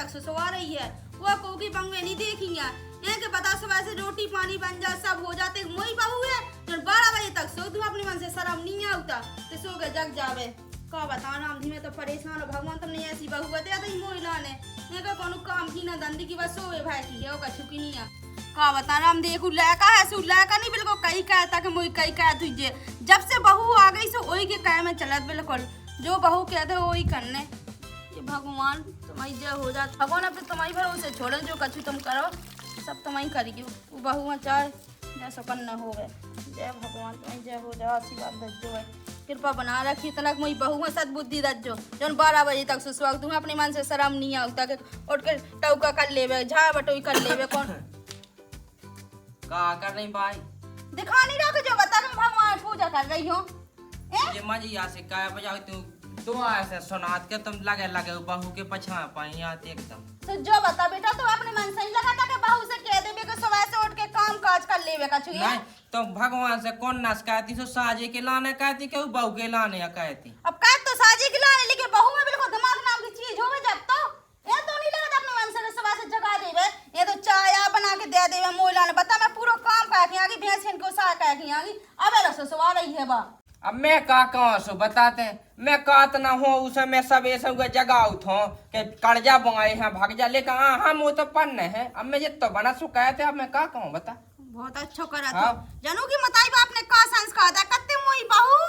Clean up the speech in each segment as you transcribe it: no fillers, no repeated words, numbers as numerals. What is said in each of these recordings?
तक सुसवा रही है। वो कोकी पंगे नहीं देखी है के पता सुबह से रोटी पानी बन जा सब हो जाते मोई बहू है जो 12 बजे तक सो तू अपने मन से शर्म नहीं आता तो सो के जग जावे का बता राम जी में तो परेशान हो भगवान तुमने ऐसी बहू बता दी मोई लाने का कोनो काम की ना धंधी की बस सोए भाई की है का छुकी नहीं है का बता राम देखू लड़का है सु लड़का नहीं बिल्कुल कई कहता कि मोई कई कह तुझे जब से बहू आ गई सो वही के कह में चलत बिल्कुल जो बहू कहते वही करने ये भगवान तुम्हारी जय हो जात भगवान अब तुम्हारी भरोसे छोड़े जो कछु तुम करो सब तुम्हारी करिए वो बहू में चाहे जैसा कन्न हो गए जय भगवान तुम्हारी जय हो जाओ आशीर्वाद दज्जो है कृपा बना रखी तलक मुझी बहू में सदबुद्धि दज्जो जो 12 बजे तक सुसवाग तुम्हें अपने मन से शर्म नहीं आता कि उठ के टौका कर लेवे झा बटोई कर लेवे कौन का कर रही भाई दिखा नहीं रहा जो बता के भगवान पूजा कर रही हो ये मजी से काय बजा तू तो ऐसे सुनात के तुम लगे बहू के पछा पाई आती एकदम तो जो बता बेटा तो अपने मन से ही लगा था कि बहू से कह देबे कि सुबह से उठ के काम काज कर लेवे का छुए नहीं तो भगवान से कौन नाश कहती सो साजे के लाने कहती के बहू के लाने या कहती अब कह तो साजे के लाने लेके बहू में बिल्कुल दिमाग नाम की चीज होवे जब तो ये तो नहीं लगा अपने मन से सुबह से जगा देवे ये तो चाय बना के दे देवे मोला ने बता मैं पूरा काम का के आगे भैंस इनको सा का के आगे अब रसो सवा रही है बा अब मैं का कहाँ सो बताते हैं मैं कहत ना हो उसे मैं सब ये सब जगह उठ हूँ कि कर्जा बुआए हैं भाग जा लेकिन हम वो तो पढ़ने हैं अब मैं जितना बना सुखाए थे अब मैं का कहूँ बता बहुत अच्छा करा था जनू की मताई बाप ने का संस्कार था कत्ते मोई बहू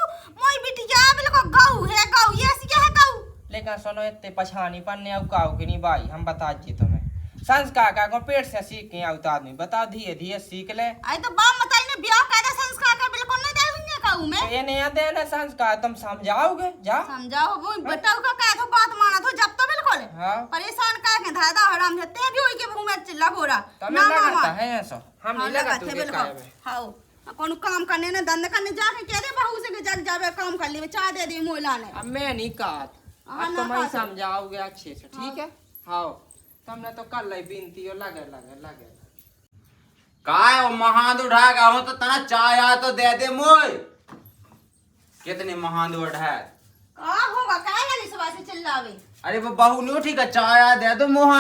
मोई बिटिया बिल्कुल गऊ है गऊ ये सी क्या है गऊ लेकिन सुनो इतने पछानी पन्ने अब काऊ की नहीं भाई हम बता दिए तुम्हें संस्कार का को पेट से सीख के आउत आदमी बता धीरे धीरे सीख ले आई तो बाप मताई ने ब्याह कायदा संस्कार का बिल्कुल नहीं दे हुई काऊ में ये नहीं आते ना संस्कार तुम समझाओगे जा समझाओ वो बेटा का कह तो बात माना तो जब तो बिल्कुल हां परेशान कह के दादा हराम थे ते भी होई के मुंह में लगो रहा ना लगाता है ऐसा हम नहीं लगाते बिल्कुल हां कौन काम करने ना धंधा करने जाके कह दे बहू से के जग जावे काम कर ले चाय दे दे मोला ने अब मैं नहीं कहत अब तुम ही समझाओगे अच्छे से ठीक है हां तुमने तो कर ली बिनती लगे काय महान उठा गया हूं तो तना चाय आ तो दे दे मोय कितने महान उठा का होगा काय वाली सुबह से चिल्लावे अरे वो बहू नहीं उठी का चाय आ दे दो मोहा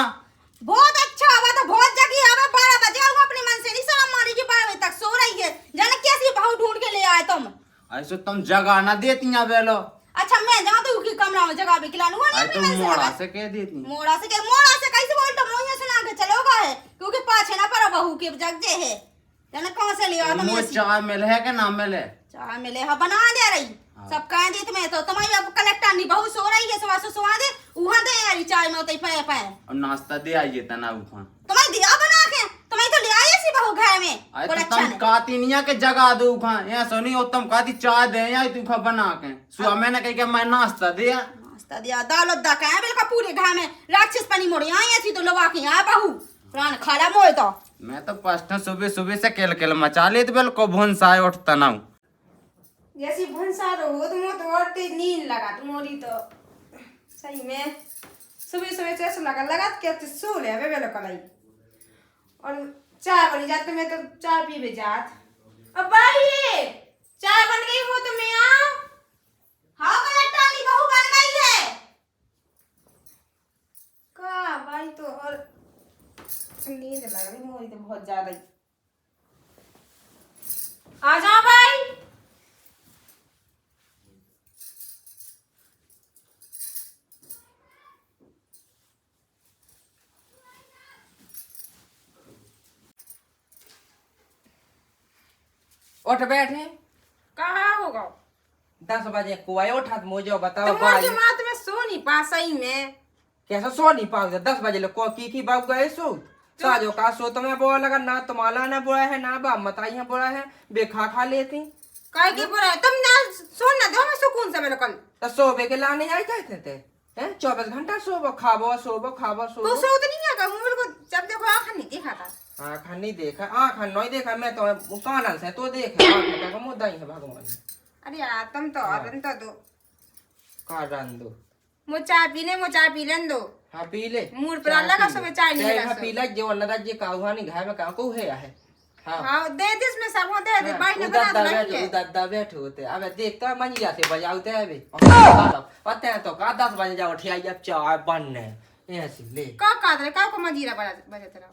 बहुत अच्छा हुआ तो बहुत जगी आवे 12 बजे आऊं अपने मन से नहीं शर्म मारी की 12 बजे तक सो रही है जाने कैसी बहू ढूंढ के ले आए तुम ऐसे तुम जगह ना देती ना बेलो अच्छा मैं जाऊं तो की कमरा में जगह भी खिलाऊं नहीं तो मोड़ा से कह देती मोड़ा से कैसे बोल तो मोहिया सुना के चलोगा है क्योंकि पाछे ना पर बहू के जग जे है जाने कहां से लिया तुम वो चाय मिले है कि ना मिले चाय मिले हां बना दे रही सब कह दी तुम्हें तो तुम्हारी अब कलेक्टर नहीं बहू सो रही है सुबह से सुवा दे वहां दे यारी चाय में उतई पे पे और नाश्ता दे आइए तना उठा तुम्हें दिया बना के तुम्हें तो ले आई ऐसी बहू घर में अरे तो तुम काती नहीं के जगह दो खा या सोनी ओ तुम काती चाय दे या तू खा बना के सुबह मैंने कह के मैं नाश्ता दिया दाल दा का बिल्कुल पूरे घर में राक्षस पानी मोड़ आई ऐसी तो लवा के आ बहू प्राण खाला मोए तो मैं तो फर्स्ट सुबह सुबह से केल मचा ले तो बिल्कुल भुनसाए उठता ना जैसी भंसा तो हो तुम तो और तेज नींद लगा तुम्हारी तो सही में सुबह सुबह जैसे लगा क्या तो सो ले वे बेलो कलाई और चाय बनी जात मैं तो चाय पीवे जात अब भाई चाय बन गई हो तो मैं आओ हाँ कलेक्टर नी बहू बन गई है का भाई तो और नींद लग रही मोरी तो बहुत ज्यादा ही आ जाओ भाई उठ बैठे कहाँ होगा 10 बजे कुआए उठा मुझे बताओ तुम्हारी माँ तुम्हें सो नहीं पा सही में कैसे सो नहीं पाओगे 10 बजे लोग को की बाबू गए सो साजो का सो तुम्हें बोला लगा ना तुम्हारा ना बुरा है ना बाप मताई है बुरा है बेखा खा लेती काय की बुरा है तुम ना सोन ना दो मैं सुकून से मेरे कल तो सोबे के लाने आई जाते थे हैं 24 घंटा सोबो खाबो तो सो तो नहीं आगा मुंह मेरे को जब देखो आँख नहीं देखा था आँख नहीं देखा आँख नहीं देखा मैं तो कानन से तो देखा आँख का मुद्दा ही है भगवान अरे यार तुम तो अरन तो दो का रन दो मो चाय पी लेन दो हाँ पी ले मूड पर लगा सब चाय नहीं चाय लगा पी ले जो अन्नदा जी का हुआ नहीं घर में का को है हाँ दे दे इसमें सब दे दे भाई ने बना दो उदा बैठे होते अबे देखता मंजिला से बजाते हैं अभी पता है तो का 10 बजे जाओ ठिया जब चाय बनने ऐसी ले का कादरे का को मजीरा बजा तेरा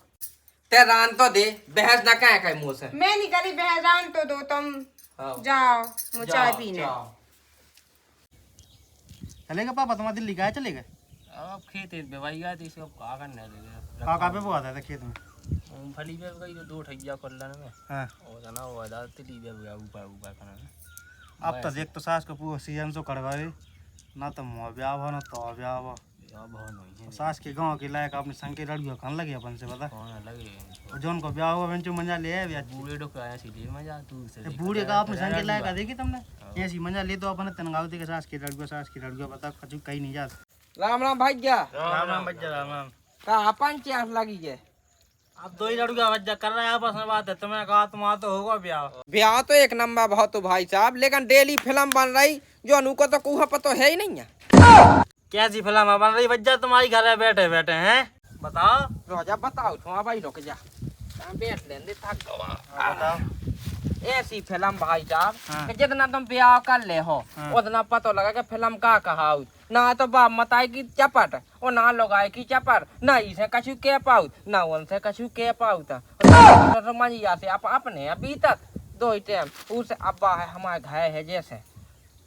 ते रान तो दे बहस ना कहे कहे मुंह से मैं निकली बहरान तो दो तुम हाँ। जाओ मुझे चाय पीने जाओ। चलेगा पापा तुम्हारा दिल्ली का है चलेगा अब खेत है भाई गया तो इसको का करने लगे काका पे वो आता था खेत में मूंगफली पे गई तो 2 ठैया कर लेने में हाँ और जना वो आधा तिली पे गया ऊपर ऊपर करने अब तो देख तो सास को पूरा सीजन से करवाए ना तो मुँह ब्याह हो ना तो ब्याह हो या बहुत नहीं है सास के गांव के लायक अपने संग के लड़कियों खान लगे अपन से बता कौन लगे और जोन को ब्याह हुआ बेंचो मंजा ले आए ब्याह बूढ़े डो आया सीधे मजा तू से बूढ़े का अपने संग के लायक देखी तुमने ऐसी मंजा ले तो अपन तनगावती के सास की लड़कियों बता कछु कहीं नहीं जाता राम राम भैया राम राम बच्चा राम राम का अपन चांस लगी है अब 2 ही लड़कियां बच्चा कर रहा है आपस में बात है तुम्हें कहा तुम्हारा तो होगा ब्याह ब्याह तो एक नंबर बहुत भाई साहब लेकिन डेली फिल्म बन रही जो अनु को तो कुहा पता है ही नहीं है कैसी फिल्म बन रही बच्चा तुम्हारी घर में बैठे बैठे हैं बताओ रोजा बताओ थोड़ा भाई रुक जा बैठ लेंदे थक बताओ ऐसी फिल्म भाई साहब हाँ। कि जितना तुम ब्याह कर ले हो हाँ। उतना पता लगा कि फिल्म का कहा ना तो बाप मताई की चपट और ना लगाए की चपट ना इसे कछु के पाऊ ना उनसे कछु के पाऊ था समझिया से अपने अभी तक 2 टाइम उसे अब्बा है हमारे घर है जैसे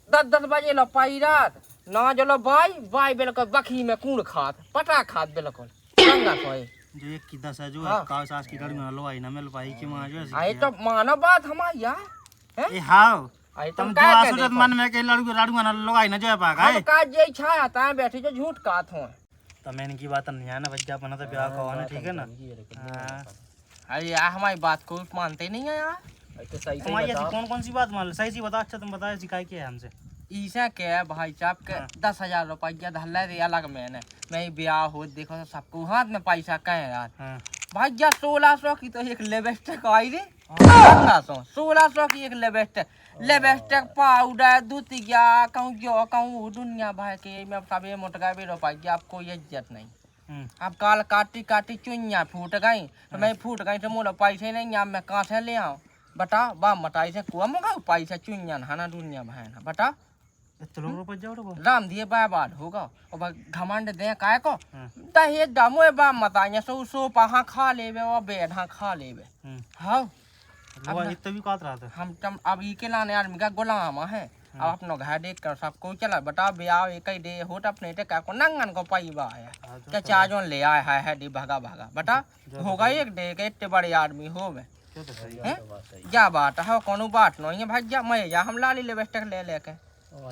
10 बजे लो पाई रात ना चलो बाई बिल्कुल बखी में कूड़ खात पटा खात बिल्कुल गंगा सोए जो एक की 10 है जो हाँ। का सास की लड़की लवाई ना मिल पाई कि मां जो आई तो मानो बात हमारी यार ए हां आई तुम तुम जो क्या आसुरत मन में के लड़की ना लवाई ना जो है पागा हम का जे छाया ता बैठी जो झूठ कात हो तो मैंने की बात नहीं है ना बच्चा बना तो ब्याह का होना ठीक है ना हाँ। अरे यार हमारी बात को मानते नहीं है यार तो सही तुम्हारी ऐसी कौन कौन सी बात मान सही सी बता अच्छा तुम बताओ सिखाई क्या है हमसे ईसा के है भाई साहब के हाँ। 10,000 रुपया धल्ला दे अलग मैंने मैं ही ब्याह हो देखो तो सबको हाथ में पैसा कहे यार हाँ भाई या 1600 की तो एक लिपस्टिक आई रे 1600 की एक लिपस्टिक पाउडर दूतिया कहूँ दुनिया भाई के मैं सब ये मोटका भी रुपया आप कोई इज्जत नहीं अब काल काटी चुनिया फूट गई तो मैं फूट गई तो मोला पैसे नहीं अब मैं कहाँ से ले आऊँ बताओ बा मटाई से कुआ मंगा पैसा चुनिया ना दुनिया भाई ना बताओ इतने लोग रुपये जाओ रो राम दिए बर्बाद होगा और बा घमंड दे काय को हाँ। दहेज दामो बा मताइया सो पहा खा लेबे और बेड हाँ खा लेबे हाँ वो इतना भी काट रहा था हम तम अब ई के लाने आदमी का गुलाम है अब अपना घर देख कर सबको चला बताओ ब्याह एक ही दे होट अपने ते का को नंगन को पाईबा है क्या चाजोन ले आए है दी भागा बता होगा एक डे के इतने बड़े आदमी हो में क्या बात है कोनो बात नहीं है भाई जा मैं या हम लाली लिपस्टिक ले लेके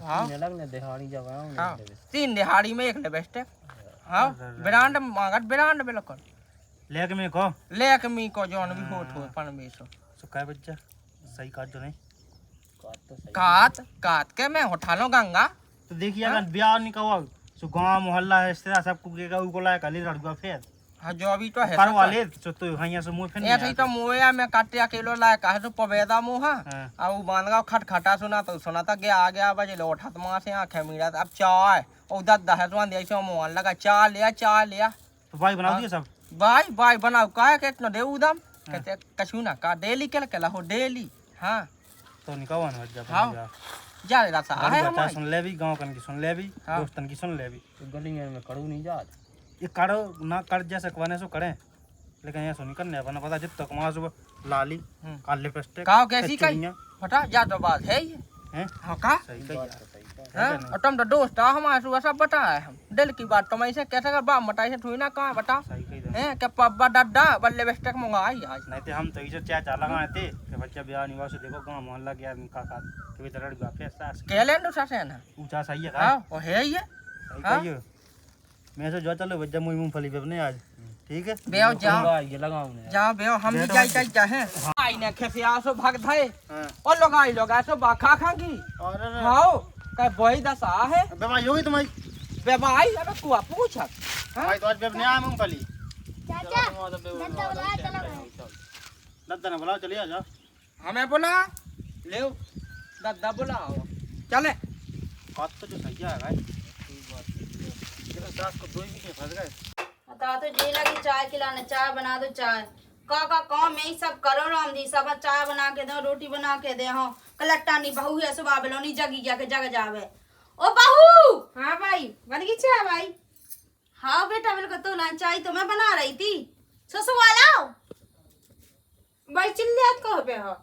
हाँ लगने दिहाड़ी जगह हाँ 3 दिहाड़ी में एक लिपस्टिक हाँ ब्रांड मांगत ब्रांड बिल्कुल लेके मैं को लेकमी को जोन भी होठ हो परमेश्वर सुखा है बच्चा सही काट जो नहीं काट के मैं उठा लो गंगा तो देखिए अगर ब्याह नहीं कहो सो गांव मोहल्ला रिश्तेदार सबको के ऊको लायक ले लड़का फिर हाँ जो अभी तो है करवा ले तो हइया से मुंह फिर नहीं ऐसे ही तो मोया में काटे अकेलो लाए कहे तो पवेदा मुहा हाँ। अब मान गया खटखटा सुना था गया बजे लो उठत मां से आंखें मीड़ा अब चाय और 10 तो दे ऐसे मोहन लगा चाय लिया तो भाई बना दिए सब बाई बनाओ काहे के इतना दे उदम कहते कछु ना का डेली के हो डेली हाँ तो निकावा ना बच्चा हाँ जा रे रासा है बच्चा हमारी सुन ले भी गांव कन की सुन ले भी हाँ। दोस्तन की सुन ले भी गली में कड़ू नहीं जात ये करो ना कर जैसे कवाने सो करें लेकिन ये सुनी करने अपना पता जब तक वहां से लाली काल लिपस्टिक काओ कैसी कही फटा जा तो बात है ये हैं हाँ का सही कही हाँ और तुम तो दोस्त हो हमारे सुबह सब बताए हम दिल की बात तुम ऐसे कैसे कर बा मटाई से थोड़ी ना कहाँ बताओ सही कही हैं क्या पब्बा डड्डा बल्ले बेस्टक मंगाई आज नहीं तो हम तो इसे चाचा लगाए थे कि बच्चा ब्याह निवास देखो गांव मोहल्ला गया काका के भी तरह का फिर सास केले नो सासे ना ऊंचा सही है हाँ वो है ये सही कहियो मैं तो जो चलो बच्चा मुंह मूंगफली पे अपने आज ठीक है बेओ जाओ ये लगाओ जाओ बेओ हम भी जाई चाहे आई ने खेसिया सो भाग धाए हां और लोग सो बाखा खांगी और हां का बही दशा है बेवाई होगी तुम्हारी बेबाई अब कुआ पूछ भाई तो आज बेब नहीं आया मूंगफली चाचा दत्ता बुलाया चलो गए दत्ता ने बुलाओ चलिए आ जाओ हमें बुला ले दादा बुलाओ चले बात तो जो सही है भाई ये तो सास को 2 ही में फंस गए बता तो जे लगी चाय खिलाने चाय बना दो चाय का काम में ही सब करो राम दी सब चाय बना के दो रोटी बना के दे हो कलट्टा नहीं बहू है सुबह बेलोनी जगी गया के जग जावे ओ बहू हाँ भाई बन गई चाय भाई हाँ बेटा मेरे को तो चाय तो मैं बना रही थी। ससुर आओ भाई चिल्लात कहो पे हो।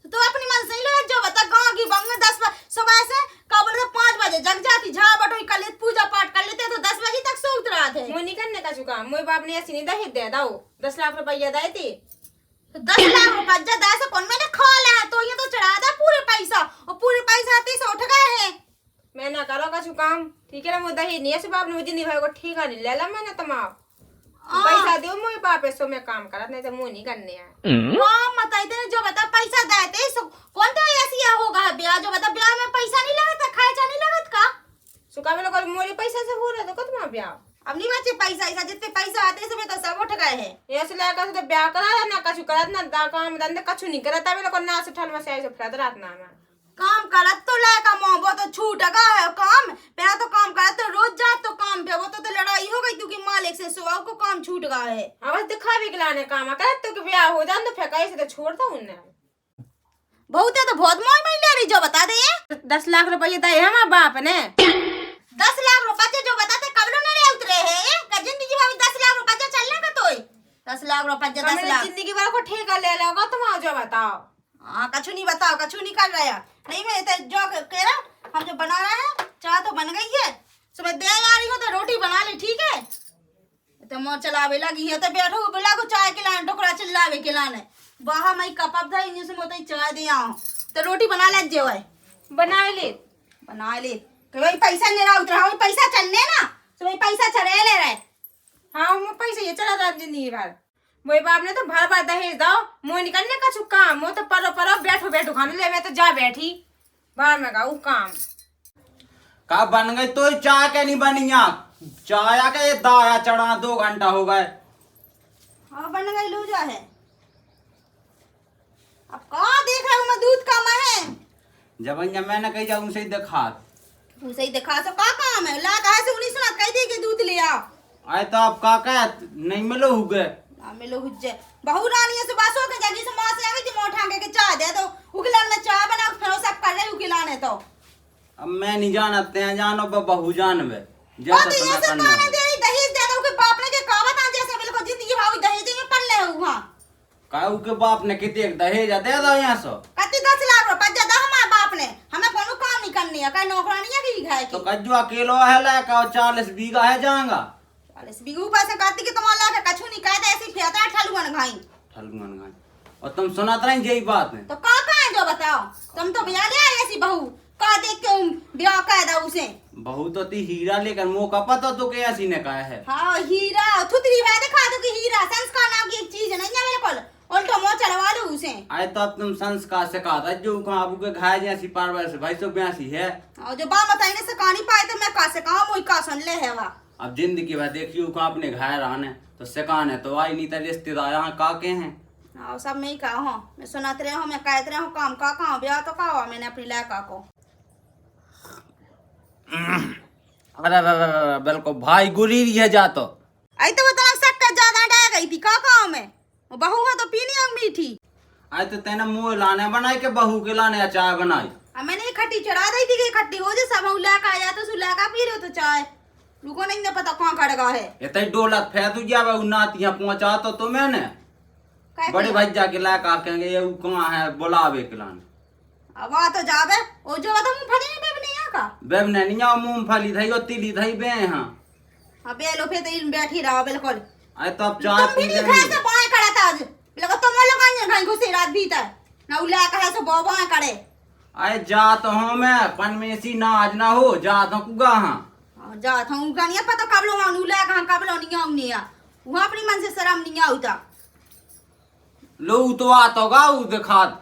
तो अपनी मन से ही ले जो बता गांव की बंग में 10 सुबह से का बोलते 5 बजे जग जाती झाड़ बटोई कर लेते पूजा पाठ कर लेते तो 10 बजे तक सोत रहा थे। मुझे नहीं करने का चुका मोई बाप ने ऐसी नहीं दहेज दे दाओ 10 लाख रुपया दे थे। तो 10 लाख रुपया जदा से कौन मैंने खा लिया है तो ये तो चढ़ा दा पूरे पैसा और पूरे पैसा आते से उठ गए हैं। मैं ना करो का काम ठीक है ना मुझे दहेज नहीं ऐसे बाप ने मुझे नहीं भाई को ठीक है नहीं ले ला मैंने तमाम पैसा दो मोई बाप ऐसो मैं काम करत नहीं तो मुंह नहीं करने है। हाँ बताई थे जो बता पैसा देते सो कौन तो ऐसी होगा ब्याह जो बता ब्याह में पैसा नहीं लगता खर्चा नहीं लगत का सुका में लोग मोरे पैसा से हो रहा तो कत में ब्याह अब नहीं बचे पैसा ऐसा जितने पैसा आते सब तो सब उठ गए हैं। ऐसे लगा तो ब्याह करा ना कछु करत ना दा काम धंधे कछु नहीं करत मेरे को ना से ठल में से ऐसे फरत रात ना में काम करत तो लायका मोह वो तो छूट गया है काम पहला तो काम करत तो रोज जात तो काम पे वो तो लड़ाई हो गई क्योंकि मालिक से सुबह को काम छूट गया है। अब दिखा भी लाने काम करत तो कि ब्याह हो जान तो फेंका ऐसे तो छोड़ता उन्हें बहुत है तो बहुत मोह में ले रही जो बता दे 10 लाख रुपये दे हमारे बाप ने 10 लाख रुपए जो बताते कब लो नहीं उतरे हैं का जिंदगी में 10 लाख रुपए चलने का तो 10 लाख रुपए 10 लाख जिंदगी भर को ठेका ले लोगा तुम आओ जो बताओ। हाँ कछु नहीं बताओ कछु नहीं कर रहा नहीं मैं तो जो कह रहा हम जो बना रहे हैं चाय तो बन गई है सुबह दे आ रही हो तो रोटी बना ले ठीक है तो मोर चलावे लगी है तो बैठो बोला को चाय खिलाने टुकड़ा चिल्लावे खिलाने बाहर मैं कपअप था इन से मोते चाय दे आओ तो रोटी बना ले जो है बना ले तो वही पैसा ले रहा उतरा वही पैसा चलने ना तो वही पैसा चले ले रहे। हाँ मैं पैसे ये चला था जिंदगी भर वही बाप ने तो भर भर दहेज दो मुँह निकलने का चुका मुँह तो परो परो बैठो बैठो खाने ले मैं तो जा बैठी बाहर में गाऊ काम का बन गई तो चाय के नहीं बनी चाय के दाया चढ़ा 2 घंटा हो गए। हाँ बन गई लूजा है अब कहाँ देख रहा हूँ मैं दूध का है जब मैंने कही जाऊँ उसे देखा उसे ही दिखा सो का काम है ला कहा से उन्हीं सुना कह दे के दूध ले आओ आए तो आप का नहीं मिलो हो गए मिलो हुज्जे बहू रानी से बासो के जल्दी से मां से आ गई थी मोठा के चाय दे दो उगलन में चाय बना फिर सब कर रहे उगलाने तो अब मैं नहीं जानते हैं जानो बहू जानवे जैसा तुम्हें करना है दे दहेज दे दो के बाप ने के कहावत आ जैसे बिल्कुल जिंदगी भाई दहेज में पड़ ले हुआ काऊ के बाप ने कितने दहेज दे दो यहाँ सो कति 10 लाख रुपए दे दो हमारे बाप ने हमें कोनो काम नहीं करनी है कहीं नौकरानी है की है तो कज्जू अकेलो है लायका 40 बीघा है जाएगा 40 बीघू पैसे काटी के तुम्हारा लाके कछु नहीं कहते ऐसी फेता ठलुअन घाई और तुम सुनात रही यही बात है तो का है जो बताओ तुम तो ब्याह ले आई ऐसी बहू का देख के ब्याह कह दो उसे बहू तो ती हीरा लेकर मुंह का पता तो क्या ऐसी ने कहा है। हाँ हीरा थुतरी भाई दिखा दो कि हीरा संस्कार नाम की एक चीज नहीं है मेरे को उल्टो मुंह चढ़वा लो उसे। आए तो अब तुम संस्कार से कहा था जो आपू के घाय जैसी पार से भाई सो ब्यासी है और जो बाप बताइने से कहानी पाए तो मैं का से कहा मोई का सुन ले है वा अब जिंदगी भर देखियो को अपने घाय रहने तो सिकाने तो आई नहीं तो रिश्तेदार यहाँ काके हैं हाँ सब मैं ही कहा हूँ मैं सुनाते रहे हूँ मैं कहते रहे हूँ काम का कहाँ ब्याह तो कहा मैंने अपनी लड़का को अरे बिल्कुल भाई गुरीरी है जा तो आई तो बता शक्कर ज्यादा डा गई थी का कहा मैं बहू है तो पीनी अंग मीठी आए तो तेने मुँह लाने बनाई के बहू के लाने चाय बनाई मैंने खट्टी चढ़ा दी थी कि खट्टी हो जाए सब लड़का आया तो सुला का पी रहे तो चाय रुको नहीं पता कहाँ खड़गा है इतनी डोलत फैतू जावे नाती यहाँ पहुँचा तो मैंने बड़े भाई जाके लायक कहेंगे ये कहाँ है बुलावे के लाने अब आ तो जावे ओ जो तो मूंगफली नहीं बेबनी यहाँ का बेब ने नहीं आओ मूंगफली थई और तिली थई बे हां अब बेलो पे तो इन बैठी रहो बिल्कुल आए तो अब चाय तुम भी नहीं खाए तो बाएं खड़ा था आज लगा तुम लोग आए खाई घुसे रात भीतर ना उला कहे सो बाएं करे आए जा तो हूं मैं पन में सी ना आज ना हो जा तो कुगा हां जा था हूं का नहीं पता कब लो उला कहां कब लो नहीं आऊं नहीं आ वो अपनी मन से शर्म नहीं आउता लो तो आ तो गाऊ दिखात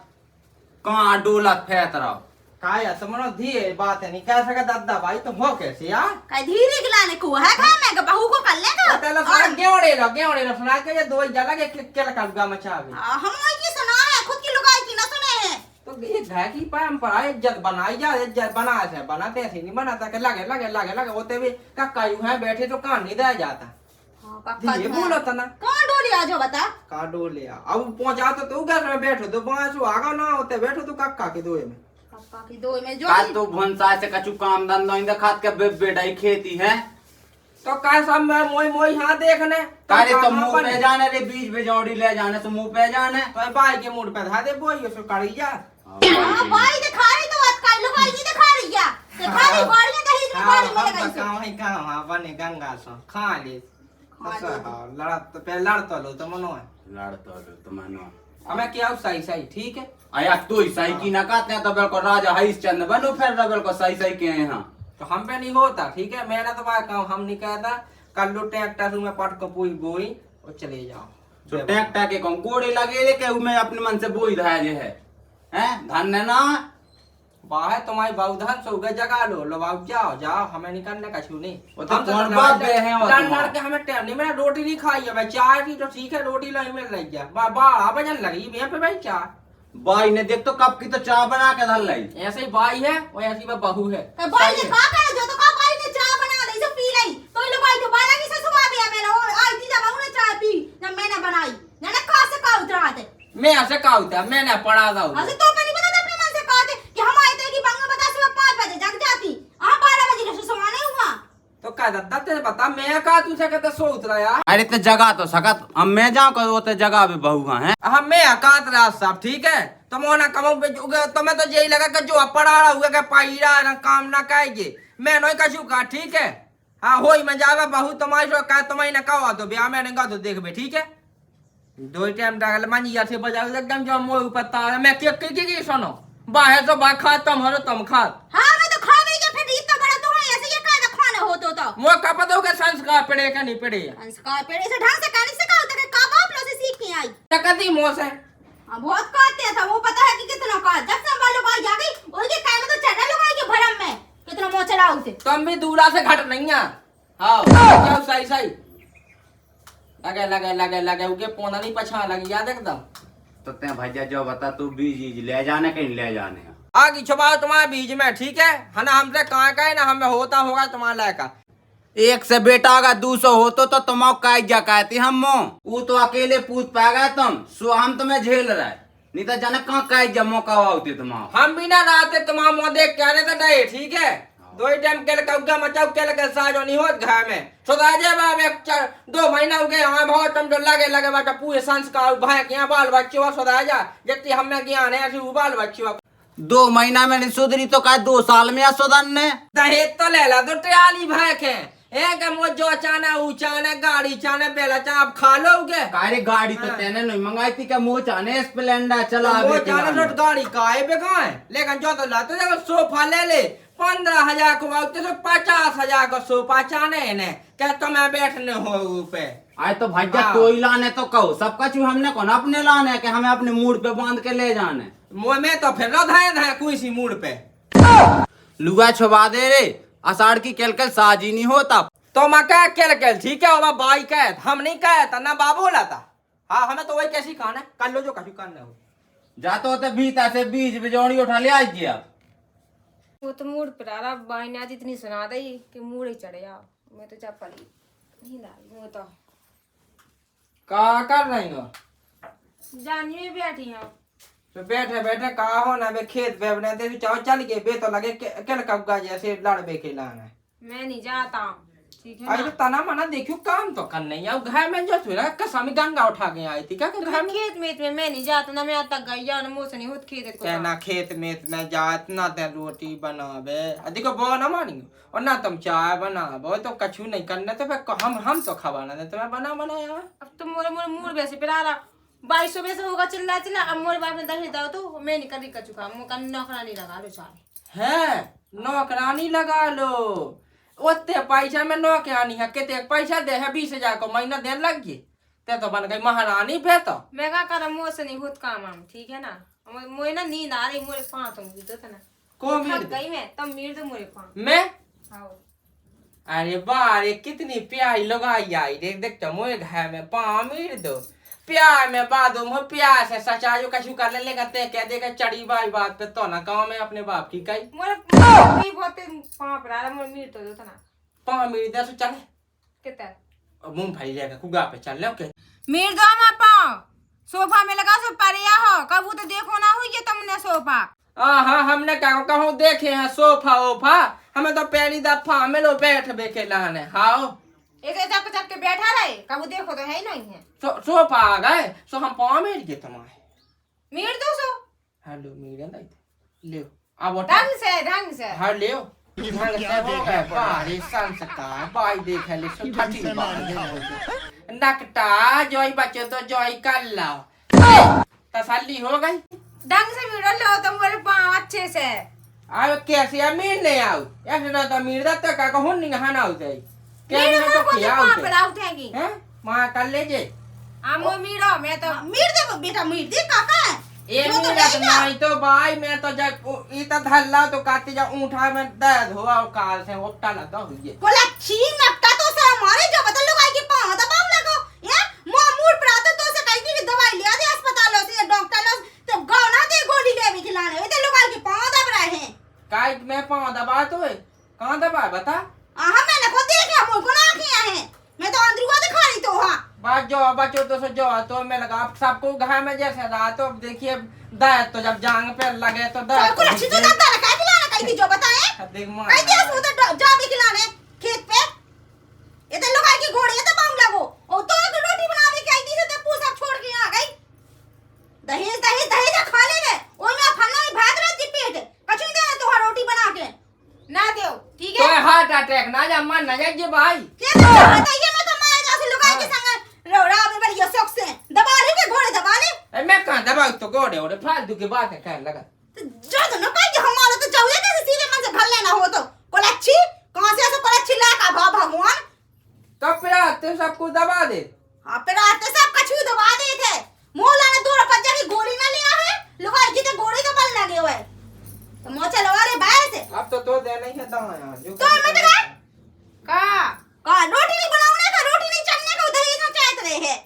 कहां डोलत फैत रहो काया तुमनो धी बात है नहीं कह सका दादा भाई तुम हो कैसे यार कई धीरे खिलाने को है का मैं बहू को कर लेगा तेला सारा गेवड़े लो सुना के ये दो जला के क्या कलगा मचा गई हम की सुना है खुद की लुगाई की ना सुने हैं तो ये घर की परंपरा इज्जत बनाई जा इज्जत बनाए से बनाते ऐसे नहीं बनाता के लगे होते भी कक्का यूं है बैठे तो कान नहीं दिया जाता ये बोलो तना कौन डोली आ जो बता का डोले अब पहुंचा तो तू घर में बैठो तो बांसु आगा ना होते बैठो तो कक्का के दोए में कक्का की दो में जो का तो भंसा से कछु काम धंधा इन खात के बेडाई खेती है तो कैसा मैं मोई मोई यहाँ देखने अरे तो मुंह पे जाने रे, बीज बेजौड़ी ले जाने तो मुंह पे जाने। तो भाई के मूड पे धा दे बोई उसको करिया। हां भाई दिखा रही तो बात कर लो भाई जी दिखा रही है दिखा रही गाड़ियां दही में गाड़ी में लगाई से कहां है कहां बने गंगा सो खा ले लड़ा तो पे लड़ तो लो तो मनो है लड़ तो मानो हमें क्या सही सही ठीक है। आया तू ही सही की ना कहते हैं तो बिल्कुल राजा हरिश्चंद्र बनो फिर बिल्कुल सही सही के हैं। तो हम पे नहीं होता ठीक है, मैंने तो बात कहूँ हम नहीं कहता कर लो ट्रैक्टर में पट को पूरी बोई और चले जाओ। तो ट्रैक्टर के कौन कोड़े लगे रे के मैं अपने मन से बोई रहा जे है हैं धन्य ना बाहर तुम्हारी बहुधन सो गए जगा लो बाबू जाओ जाओ हमें नहीं करने का छू नहीं। वो तो कौन बात बे हैं वो लड़ के हमें टाइम नहीं, मैंने रोटी नहीं खाई है भाई, चाय की तो ठीक है रोटी लाई मिल रही है 12 बजन लगी मैं पे भाई चाय बाई ने देख तो कब की तो चाय बना के धर लाई। ऐसे ही बाई है और ऐसी में बहू है। तो भाई ने का करे जो तो का भाई ने चाय बना दी जो पी ली तो लो भाई तो बाला की से सुबह दिया मैंने और आई थी जब उन्होंने चाय पी जब मैंने बनाई मैंने कहां से का उतरा थे मैं ऐसे का होता मैंने पढ़ा था ऐसे तो मैंने बता अपने मन से कहा थे कि हम आए थे कि बंग बता सुबह 5 बजे जग जाती हां 12 बजे से सोना नहीं हुआ तो क्या दादा तेरे बता मैं कहा तुझसे कहता सो उतरा यार। अरे तो जगह तो सकत अब मैं जाऊं कर वो तो जगह भी बहुआ है। हम मैं अकात राज साहब ठीक है तो मोना कमो पे तो मैं तो यही लगा कि जो पढ़ा रहा हुआ कि पाईरा ना काम ना कहेगे मैं नहीं कछु का ठीक है। हाँ होई मैं जावे बहु तुम्हारी सो का तुम्हारी ना कहो तो ब्याह में नहीं तो देखबे ठीक है। दो टाइम डाल मानिया से बजा एकदम जो मोह ऊपर तार मैं के सुनो बाहर तो बा खा तुम हरो तुम खा। हां मैं तो खा गई फिर इतना बड़ा तो है ऐसे ये का खाना हो तो मो का पता होगा संस्कार पड़े का नहीं पड़े संस्कार पेड़े से ढंग से कहने से कहा था का बाप लो से सीख के आई टकती मो से बहुत कहते था वो पता है कि कितना का जब से वालों का आ गई उसके कहने तो चढ़ा लोग के भरम में कितना मोह चढ़ाऊ थे तुम भी दूरा से घट नहीं है। हाँ क्या सही सही लगे उके पोना नहीं पछा लगी याद एकदम। तो ते भैया जो बता तू बीज ले जाने कहीं ले जाने आगे छुपाओ तुम्हारे बीज में ठीक है ना हमसे कहाँ का है ना हमें होता होगा तुम्हारा लायका एक से बेटा अगर 200 होतो तो तुम कायजा कहती हम वो तो अकेले पूछ पाएगा तुम सो हम तुम्हें झेल रहा है नहीं तो जाने कहाँ कायजा मौका होती तुम हम भी ना रहते तुम्हारा मुँह देख के आने तो डे ठीक है। दो ही टाइम के लगा मचाओ के लगे साजो नहीं होत घर में सुधा जे बाब 2 महीना हो गए हमें बहुत तुम जो लगे बाटा पूरे संस्कार भाई के यहाँ बाल बच्चे सुधा जा जितनी हमें ज्ञान है ऐसे बाल बच्चे 2 महीना में नहीं सुधरी तो क्या 2 साल में सुधरने दहेज तो ले ला तो ट्याली भाई के एक जो चाने ऊ चाने गाड़ी चाने बेला चाने आप खा लोगे कारे गाड़ी तो तेने नहीं मंगाई थी क्या मुँह चाने स्प्लेंडर चला वो चाने तो गाड़ी काहे पे कहाँ है लेकिन जो तो लाते देखो सोफा ले ले 15,000 को आते तो 50,000 का सोफा चाने ने क्या तुम्हें बैठने हो पे आए तो भैया तो ही लाने तो कहो सब कुछ हमने कौन अपने लाने कि हमें अपने मूड पे बांध के ले जाने मुँह में तो फिर धाए कोई सी मूड पे लुगा छुपा दे रे अषाढ़ की केलकल साजी नहीं होता तो मैं क्या केलकल ठीक है वो बाई कह हम नहीं कहता ना बाबू लाता। हाँ हमें तो वही कैसी खाना है कर लो जो कभी करना हो जाते होते भीतर से बीज बिजौड़ी उठा ले आइए आप वो तो मूड पर आ रहा बाई ने आज इतनी सुना दी कि मूड ही चढ़ गया मैं तो जा पड़ी नहीं लाई वो तो क्या कर रही हो जानिए बैठी हूँ तो बैठे बैठे कहा हो ना बे खेत पे अपने दे चाव चल के बे तो लगे केल कबगा जैसे लड़ बे के लाना मैं नहीं जाता ठीक है अरे तो तना मना देखियो काम तो कर नहीं है घर में जो तुरा कसम गंगा उठा के आई थी क्या कर घर में खेत में मैं नहीं जाता ना मैं आज तक गई या ना मुँह से नहीं होत खेत को कहना खेत में जा इतना ते रोटी बनावे देखो बो ना मानी और ना तुम चाय बनाबो तो कछु नहीं करना तो फिर हम तो खवाना दे तुम्हें बनाया अब तो मोरे मोरे मूड वैसे पर आ रहा 2200 वैसे होगा चिल्ला अब मोरे बाप ने दहेज दो तो मैं नहीं कर चुका मुँह नौकरानी लगा लो चाहे है नौकरानी लगा लो ओते पैसा में नौकरानी है कितने पैसा दे है 20,000 को महीना देने लग गई ते तो बन गई महारानी पे तो मैं क्या कर मुँह से नहीं होत काम हम ठीक है ना मुझे ना नींद आ रही मोरे पाँव तुम दो ना को थक गई मैं तब मीर दो मोरे पाँव मैं हाँ अरे बारे कितनी प्यारी लगाई आई देख देख तो मोरे घर में पाँव मीर दो प्यार में बादो मो प्यार से सचा जो कछु कर लेगा ते कह देगा चढ़ी बाई बात पे तो ना गाँव में अपने बाप की कही मोरे बहुत पाँव पर आ रहा मोरे मीर तो दो ना पाँव मीर दे तो चले कितना मूंगफली लेकर कुगा पे चल ले ओके मीर दो हमारा पाँव सोफा में लगा सो परिया हो कबू तो देखो ना हुई तुमने सोफा हाँ हमने कहूँ देखे हैं सोफा ओफा हमें तो पहली दफा में लो बैठ बेके लाने हाँ ऐसे चक चक के बैठा रहे कबू देखो तो है ही नहीं है सो पा गए सो हम पाँव मेर के तुम्हारे मीट दो सो हेलो मेरे नहीं ले अब ढंग से हर ले ढंग से हो गए बारी संस्कार बाई देख ले सो ठठी बार नकटा जोई बच्चे तो जोई कर लाओ तसल्ली हो गई ढंग से मीट लो तुम मेरे पाँव अच्छे से अब कैसे अमीर नहीं आओ ऐसे ना तो अमीर दा तक का हुन नहीं हना होते क्या मीट तो को क्या पाँव होते पे लाउठेगी हैं मां कर ले जे आमो मीरो मैं तो मीट दे बेटा मीट दे काका ए मीरत नहीं तो भाई मैं तो जब इतना धल्ला तो काटे जा ऊँटा में दर्द हुआ और काल से होटा लगा हुई बोला छीन नकटा तो से हमारे जो बता लो कि पाँव दबाव लगो ये मूड पर आता तो से कहीं भी दवाई ले दे अस्पतालों से डॉक्टर लोग तो गाँव ना दे गोली ले भी खिलाने वो तो लोग के पाँव दब रहे हैं काय मैं पाँव दबा तो है कहाँ दबा बता हाँ मैंने खुद देखा मुझको ना किया है मैं तो अंदरुआ दिखा रही तो हाँ बात जो बच्चों तो सो जो तो मैं लगा आप सबको घर में जैसे रहा तो देखिए दर्द तो जब जांग पे लगे तो दर्द सबको रखी तो दंता रखा है खिलाना कहीं थी जो बताए देख मां कहीं थी उसको तो जा भी खिलाने खेत पे ये तो लोग की घोड़ी है तो बांग लगो और तो एक रोटी बना भी कहीं थी तो पूसा छोड़ के आ गई दहेज दहेज दहेज खा ले रे ओए मैं फन्ना में भाग रहा थी पेट कछु नहीं देना तो रोटी बना के ना दो ठीक तो है हार्ट अटैक ना जा मन ना जाए भाई क्या बताइए मैं तो माया जैसे लुगाई के संग रोड़ा में बड़ी शौक से दबा ले के घोड़े दबा ले मैं कहाँ दबा तो गोड़े और फालतू की बातें कहने लगा तो जो तो ना कहीं हमारा तो जाऊँ कैसे सीधे मन से भर लेना हो तो कोलच्छी कहाँ से ऐसा कोलच्छी ला का भगवान तब फिर आते सबको दबा दे हाँ फिर आते सब कछु दबा दे थे मोला ने 2 रुपया की गोली ना लिया है लुगाई की तो गोली तो बल लगे हुए तो मोचा लगा रे बाहर से अब तो देना ही है दवा जो तो मैं तो का रोटी नहीं बनाने का रोटी नहीं चलने का उधर ही ना चाहते रहे हैं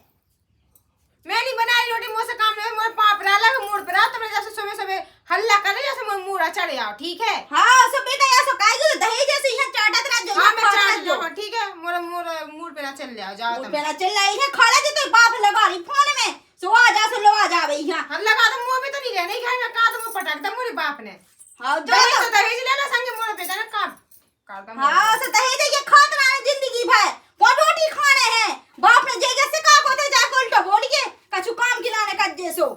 मैं नहीं बनाई रोटी मुझसे काम नहीं मोर पाँव पर लगा मूड पर तो मैं जैसे सुबह सुबह हल्ला करे जैसे मोर मूड चढ़ जाओ ठीक है हाँ सब बेटा ऐसा काहे जो दहेज जैसे यहाँ चाटत रह जो हाँ मैं चढ़ जाऊँ ठीक है मोर मोर मूड पे ना चल जाओ जाओ तुम बेटा चल रही है खाला जी तो बाप लगा रही फोन में सो आ जा सो लो आ जावे यहाँ हल्ला का तो मुंह भी तो नहीं रहने घर में का तो मुंह पटक दे मोरे बाप ने हाँ जो दहेज तो दहेज लेना संगे मोर पे जाना का हाँ से दहेज ये खात रहा जिंदगी भर वो रोटी खाने हैं बाप ने जगह से का कोते जाके उल्टा बोल के कछु काम खिलाने का जैसो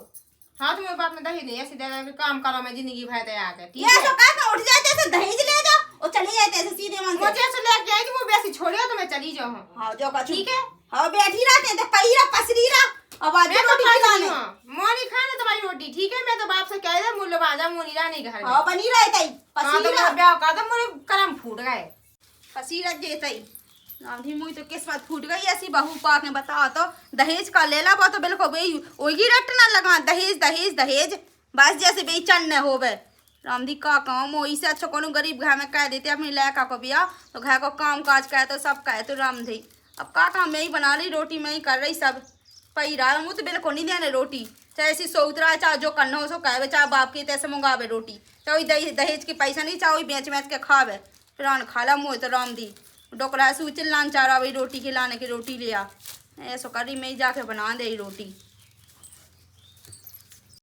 हाँ तुम्हें बाप ने दहेज नहीं ऐसे दे दे काम करो मैं जिंदगी भर दे आके ठीक ये है सो का उठ जाते से दहेज ले जाओ और चले जाते ऐसे सीधे मन से मुझे ऐसे लेके आई थी वो वैसे छोड़ियो तो मैं चली जाऊँ हाँ जो कछु ठीक है हाँ बैठी रहते तो पैरा पसरीरा अब आज मैं तो रोटी खा खिलाने मोनी खाने तुम्हारी रोटी ठीक है मैं तो बाप से कह दे मुल्लो बाजा मोनी रानी घर में हाँ बनी रहे तई हाँ तो पसीरा मैं ब्याह का तो मोरे करम फूट गए पसीरा जेतई आंधी मुई तो किस्मत फूट गई ऐसी बहू पा के बता तो दहेज का लेला बा तो बिल्कुल बेई ओगी रट ना लगा दहेज दहेज दहेज बस जैसे बेचन न होवे रामधी का काम ओई से अच्छा कोनो गरीब घर में कह देते अपनी लड़का को बिया तो घर को काम काज कहे तो सब कहे तो रामधी अब का काम मैं ही बना रही रोटी मैं ही कर रही सब पैरा मुँह तो बिल्कुल नहीं देने रोटी चाहे ऐसी सोतरा चाहे जो करना हो सो कहे चाहे बाप की तैसे मंगावे रोटी चाहे दहेज के पैसा नहीं चाहे बेच बेच के खावे फिर आन खाला मुँह तो रामधी डोकरा से उचल लान चाह रहा भाई रोटी खिलाने की रोटी लिया ऐसो करी मैं ही जाके बना दे रोटी